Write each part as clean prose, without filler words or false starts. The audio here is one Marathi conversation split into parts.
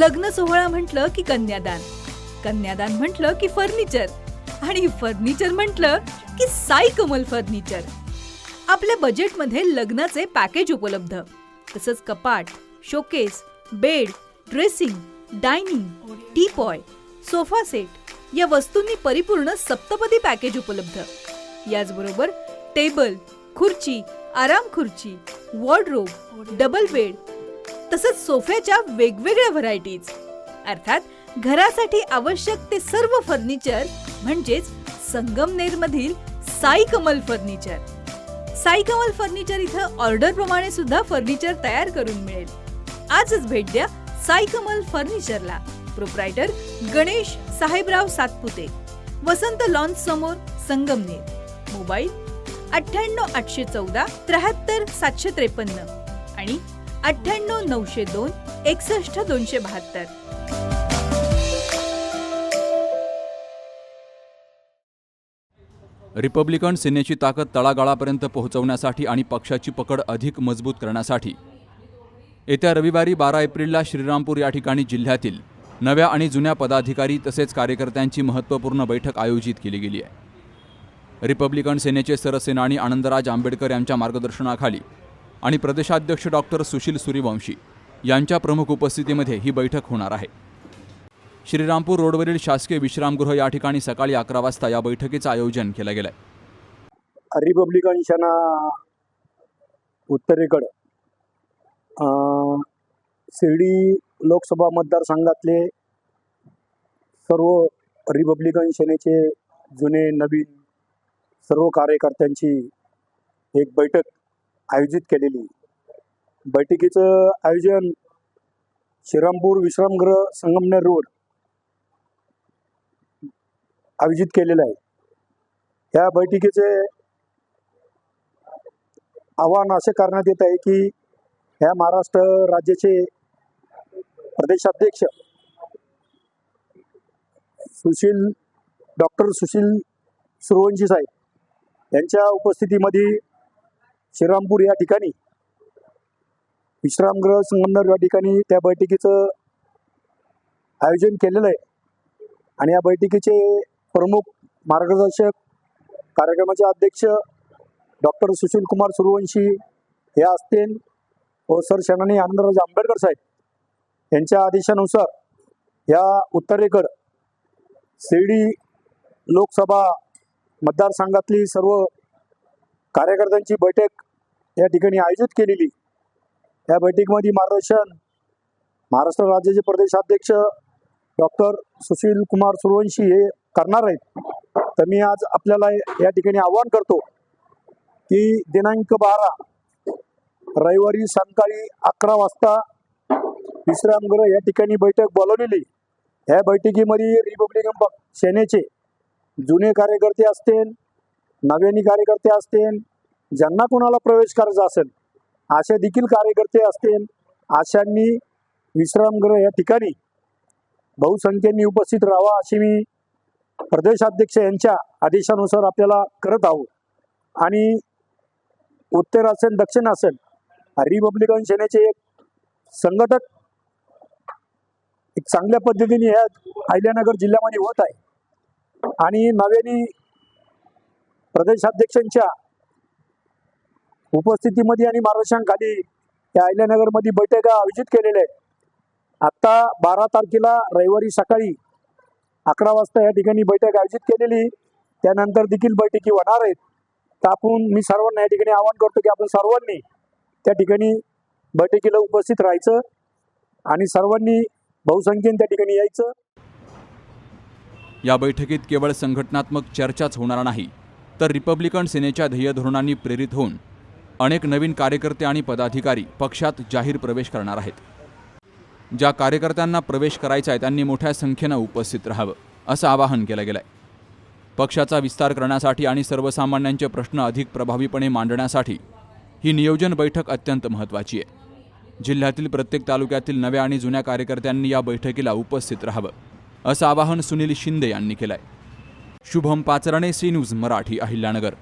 लग्न सोहळा म्हटलं की कन्यादान, कन्यादान म्हटलं की फर्निचर आणि फर्निचर म्हटलं की साई कमल फर्निचर। आपल्या बजेटमध्ये लग्नाचे पॅकेज उपलब्ध, तसंच कपाट, showcase, bed, dressing, dining, teapoy, sofa set या वस्तूंनी परिपूर्ण सप्तपदी पॅकेज उपलब्ध। याचबरोबर टेबल, खुर्ची, आराम खुर्ची, वॉर्डरोब, डबल बेड तसंच सोफ्याच्या वेगवेगळ्या व्हरायटीज, अर्थात घरासाठी आवश्यक ते सर्व फर्निचर म्हणजेच संगमनेरमधील साई कमल फर्निचर। साई कमल फर्निचर इथं ऑर्डर प्रमाणे सुद्धा फर्निचर तयार करून मिळेल। आजच भेट द्या साई कमल फर्निचरला। प्रोप्रायटर गणेश साहेबराव सातपुते, वसंत लॉन्स समोर, संगमनेर। मोबाईल 98 814 73 753 आणि 98 902 61 272। रिपब्लिकन सेनेची ताकद तळागाळापर्यंत पोहोचवण्यासाठी आणि पक्षाची पकड अधिक मजबूत करण्यासाठी येत्या रविवारी 12 एप्रिलला श्रीरामपूर या ठिकाणी जिल्ह्यातील नव्या आणि जुन्या पदाधिकारी तसेच कार्यकर्त्यांची महत्त्वपूर्ण बैठक आयोजित केली गेली आहे। रिपब्लिकन सेनेचे सरसेनानी आनंदराज आंबेडकर यांच्या मार्गदर्शनाखाली आणि प्रदेशाध्यक्ष डॉक्टर सुशील सूर्यवंशी यांच्या प्रमुख उपस्थितीमध्ये ही बैठक होणार आहे। श्रीरामपूर रोडवरील शासकीय विश्रामगृह या ठिकाणी सकाळी 11 वाजता या बैठकीचं आयोजन केलं गेलं आहे। रिपब्लिकन सेना उत्तरेकडे शिर्डी लोकसभा मतदारसंघातले सर्व रिपब्लिकन सेनेचे जुने नवीन सर्व कार्यकर्त्यांची एक बैठक आयोजित केलेली। बैठकीचं आयोजन श्रीरामपूर विश्रामगृह संगमनेर रोड आयोजित केलेलं आहे। या बैठकीचे आवाहन असे करण्यात येत आहे की ह्या महाराष्ट्र राज्याचे प्रदेशाध्यक्ष डॉक्टर सुशील सूर्यवंशी साहेब यांच्या उपस्थितीमध्ये श्रीरामपूर या ठिकाणी विश्रामगृह संगमनेर या ठिकाणी त्या बैठकीचं आयोजन केलेलं आहे। आणि या बैठकीचे प्रमुख मार्गदर्शक, कार्यक्रमाचे अध्यक्ष डॉक्टर सुशील कुमार सूर्यवंशी हे असतील व सरसेनानी आनंदराज आंबेडकर साहेब यांच्या आदेशानुसार या उत्तरेकडे शिर्डी लोकसभा मतदारसंघातली सर्व कार्यकर्त्यांची बैठक या ठिकाणी आयोजित केलेली। या बैठकीमध्ये मार्गदर्शन महाराष्ट्र राज्याचे प्रदेशाध्यक्ष डॉक्टर सुशील कुमार सूर्यवंशी हे करणार आहेत। तर मी आज आपल्याला या ठिकाणी आवाहन करतो की दिनांक 12 रविवारी सायंकाळी 11 वाजता विश्रामगृह या ठिकाणी बैठक बोलवलेली। ह्या बैठकीमध्ये रिपब्लिकन सेनेचे जुने कार्यकर्ते असतील, नव्याने कार्यकर्ते असतील, ज्यांना कोणाला प्रवेश करायचा असेल असे देखील कार्यकर्ते असतील, अशांनी विश्रामगृह या ठिकाणी बहुसंख्येने उपस्थित राहावा अशी मी प्रदेशाध्यक्ष यांच्या आदेशानुसार आपल्याला करत आहोत। आणि उत्तर असेल दक्षिण असेल रिपब्लिकन सेनेचे एक संघटक एक चांगल्या पद्धतीने ह्या अहिल्यानगर जिल्ह्यामध्ये होत आहे। आणि नव्याने प्रदेशाध्यक्षांच्या उपस्थितीमध्ये आणि मार्गदर्शनाखाली या अहिल्यानगरमध्ये बैठका आयोजित केलेल्या आहेत। आता 12 तारखेला रविवारी सकाळी 11 वाजता या ठिकाणी बैठक आयोजित केलेली, त्यानंतर देखील बैठकी होणार आहेत। तर मी सर्वांना या ठिकाणी आवाहन करतो की आपण सर्वांनी त्या ठिकाणी बैठकीला उपस्थित राहायचं आणि सर्वांनी बहुसंख्येने त्या ठिकाणी यायचं। या बैठकीत केवळ संघटनात्मक चर्चाच होणार नाही, तर रिपब्लिकन सेनेच्या ध्येय धोरणांनी प्रेरित होऊन अनेक नवीन कार्यकर्ते आणि पदाधिकारी पक्षात जाहीर प्रवेश करणार आहेत। ज्या कार्यकर्त्यांना प्रवेश करायचा आहे त्यांनी मोठ्या संख्येनं उपस्थित राहावं असं आवाहन केलं गेलंय। पक्षाचा विस्तार करण्यासाठी आणि सर्वसामान्यांचे प्रश्न अधिक प्रभावीपणे मांडण्यासाठी ही नियोजन बैठक अत्यंत महत्त्वाची आहे। जिल्ह्यातील प्रत्येक तालुक्यातील नव्या आणि जुन्या कार्यकर्त्यांनी या बैठकीला उपस्थित राहावं असं आवाहन सुनील शिंदे यांनी केलंय। Shubham Pacharne, C news Marathi, Ahilyanagar.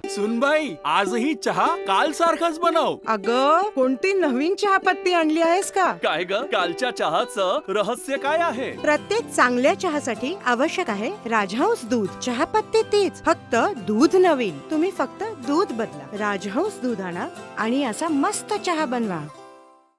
सुनबाई, आजही चहा काल सारखाच बनव. अग, कोणती नवीन चहापत्ती आणली आहेस का? काय ग, कालच्या चहाचं रहस्य काय आहे? प्रत्येक चांगल्या चहासाठी आवश्यक आहे राजहंस दूध. चहापत्ती तीच, फक्त दूध नवीन. तुम्ही फक्त दूध बदला. राजहंस दूध आणा आणि असा मस्त चहा बनवा.